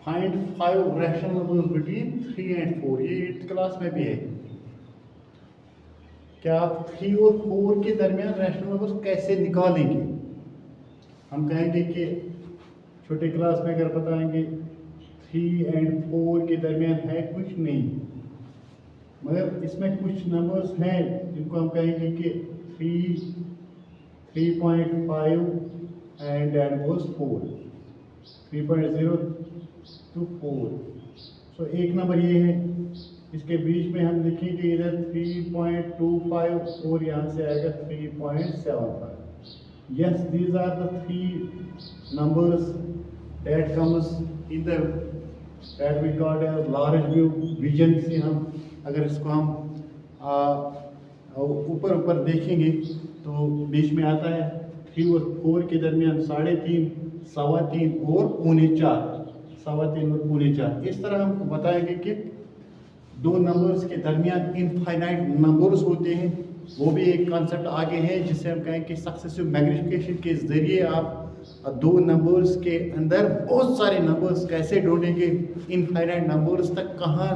Find 5 rational numbers between 3 and 4। ये 8th class में भी है। क्या आप 3 और 4 के दरमियान रैशनल नंबर्स कैसे निकालेंगे? हम कहेंगे कि छोटे क्लास में अगर बताएंगे 3 एंड 4 के दरमियान है कुछ नहीं, मगर इसमें कुछ नंबर्स हैं जिनको हम कहेंगे कि 3.5 एंड दैट वाज 4, 3.0 to 4। सो एक नंबर ये है, इसके बीच में हम लिखेंगे इधर 3.25 और यहाँ से आएगा 3.75। Yes, these are the 3 numbers that comes in the that we call as large view vision से हम अगर इसको हम ऊपर ऊपर देखेंगे तो बीच में आता है 3 और 4 के दरमियान 3.5, 3.25 और 3.25, 3.25 और 3.25। इस तरह हम बताएंगे कि दो नंबर्स के दरमियान इनफाइनाइट नंबर्स होते हैं। वो भी एक कॉन्सेप्ट आगे है जिसे हम कहें कि सक्सेसिव मैग्निफिकेशन के ज़रिए आप दो नंबर्स के अंदर बहुत सारे नंबर्स कैसे ढूंढेंगे, इनफाइनाइट नंबर्स तक कहाँ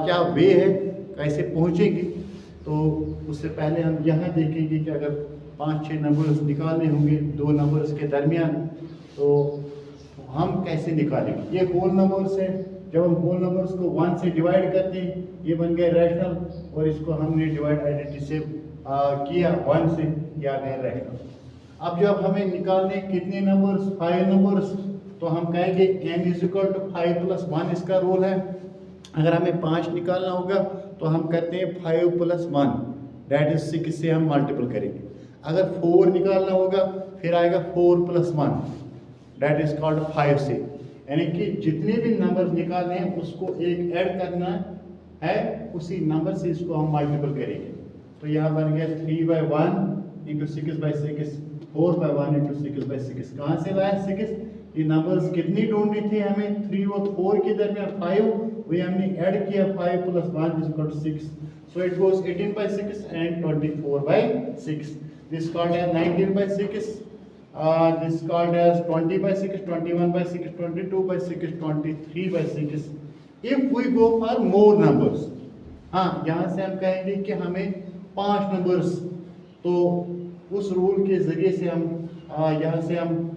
क्या वे है, कैसे पहुँचेंगे। तो उससे पहले हम यहाँ देखेंगे कि अगर 5-6 नंबर्स निकालने होंगे दो नंबर्स के दरमियान तो हम कैसे निकालेंगे। ये होल नंबर्स है, जब हम होल नंबर्स को 1 से डिवाइड करते हैं ये बन गए रैशनल, और इसको हमने डिवाइड आइडेंटिटी से किया 1 से, या गए रैशनल। अब जब हमें निकालने कितने नंबर्स, 5 नंबर्स, तो हम कहेंगे n = 5 + 1 इसका रूल है। अगर हमें 5 निकालना होगा तो हम करते हैं 5 + 1 दैट इज 6 से हम मल्टीपल करेंगे। अगर 4 निकालना होगा फिर आएगा 4 + 1 दैट इज कॉल्ड 5 से, यानी कि जितने भी नंबर निकालने हैं उसको एक ऐड करना है, उसी नंबर से इसको हम मल्टीपल करेंगे। तो यहाँ बन गया 3/1 × 6/6, 4/1 × 6/6। कहाँ से लाया 6? ये नंबर्स कितनी ढूंढनी थी हमें, 3 और 4 के दरमियान 5, वही हमने ऐड किया 5 + 1 = 6। So it goes 18/6 and 24/6. This called as 19/6. This called as 20/6, 21/6, 22/6, 23/6. If we go for more numbers, हाँ यहाँ से हम कहेंगे कि हमें 5 नंबर्स, तो उस रूल के ज़रिए से हम यहाँ से हम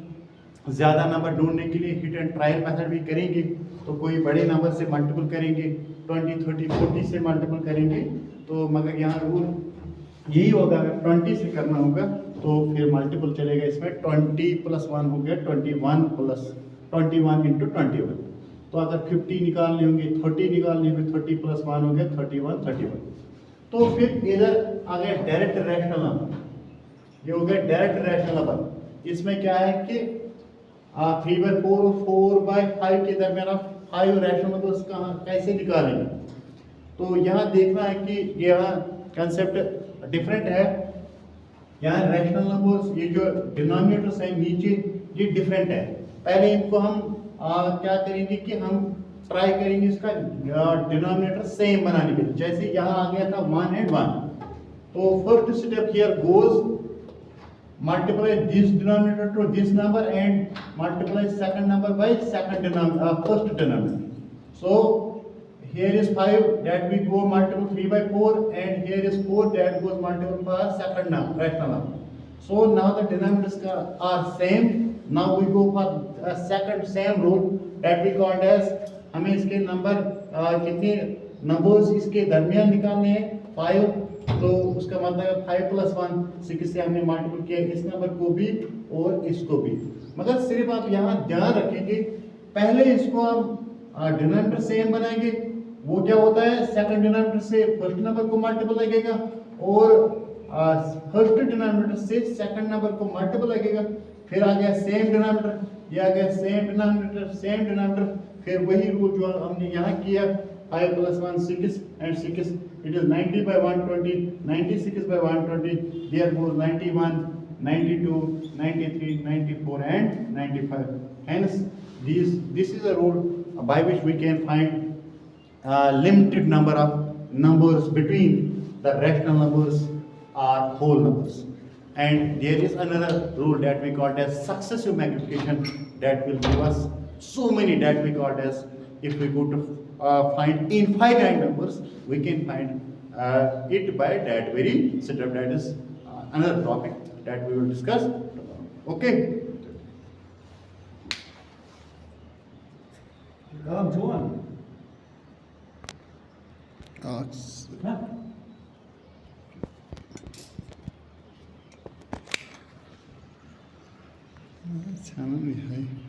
ज़्यादा नंबर ढूंढने के लिए हिट एंड ट्रायल मेथड भी करेंगे। तो कोई बड़े नंबर से मल्टीपल करेंगे, 20, 30, 40 से मल्टीपल करेंगे, तो मगर यहाँ रूल यही होगा, अगर 20 से करना होगा तो फिर मल्टीपल चलेगा इसमें। 20 + 1 हो गया 21 + 21 × 21। तो अगर 50 निकालने होंगे, 30 निकालने होंगे, 30 + 1 हो गया 31। तो फिर इधर आ गया डायरेक्ट रैशनल नंबर, ये हो गया डायरेक्ट रैशनल नंबर। इसमें क्या है कि 3/4 और 4/5 के दरमियान आप 5 रैशनल नंबर्स कहाँ कैसे निकालेंगे। तो यहाँ देखना है कि यहाँ कंसेप्ट डिफरेंट है। यहाँ रैशनल नंबर्स, ये जो डिनोमिनेटर्स है नीचे, ये डिफरेंट है। पहले इनको हम क्या करेंगे कि हम ट्राई करेंगे इसका डिनोमिनेटर सेम बनाने के लिए। जैसे यहाँ आ गया था 1 and 1, तो first step here goes multiply this denominator to this number and multiply second number by first denominator. So here is 5 that we go multiple 3/4, and here is 4 that goes multiple for second number, rational number. So now the denominators are same. Now we go for a second same rule that we called as, हमें इसके number कितने numbers इसके दरमियान निकालने हैं 5, तो उसका मतलब है 5 + 1, 6 से हमने मल्टीपल किया इस नंबर को भी और इसको भी। मगर सिर्फ आप यहाँ ध्यान रखेंगे, पहले इसको हम डिनोमिनेटर सेम बनाएंगे, वो क्या होता है सेकंड डिनोमिनेटर से फर्स्ट नंबर को मल्टीपल लगेगा, और फर्स्ट डिनोमिनेटर से सेकंड नंबर को मल्टीपल लगेगा। फिर आ गया सेम डिनोमिनेटर, ये आ गया सेम डिनोमिनेटर, फिर वही रूल जो हमने यहाँ किया 5 + 1 6 and 6, it is 90/120, 96/120, there goes 91, 92, 93, 94 and 95. Hence this is a rule by which we can find limited number of numbers between the rational numbers or whole numbers. And there is another rule that we call as successive magnification that will give us so many that we got as, if we go to find infinite numbers, we can find it by that very setup. That is another topic that we will discuss tomorrow. Okay. Johan. Channel भी है.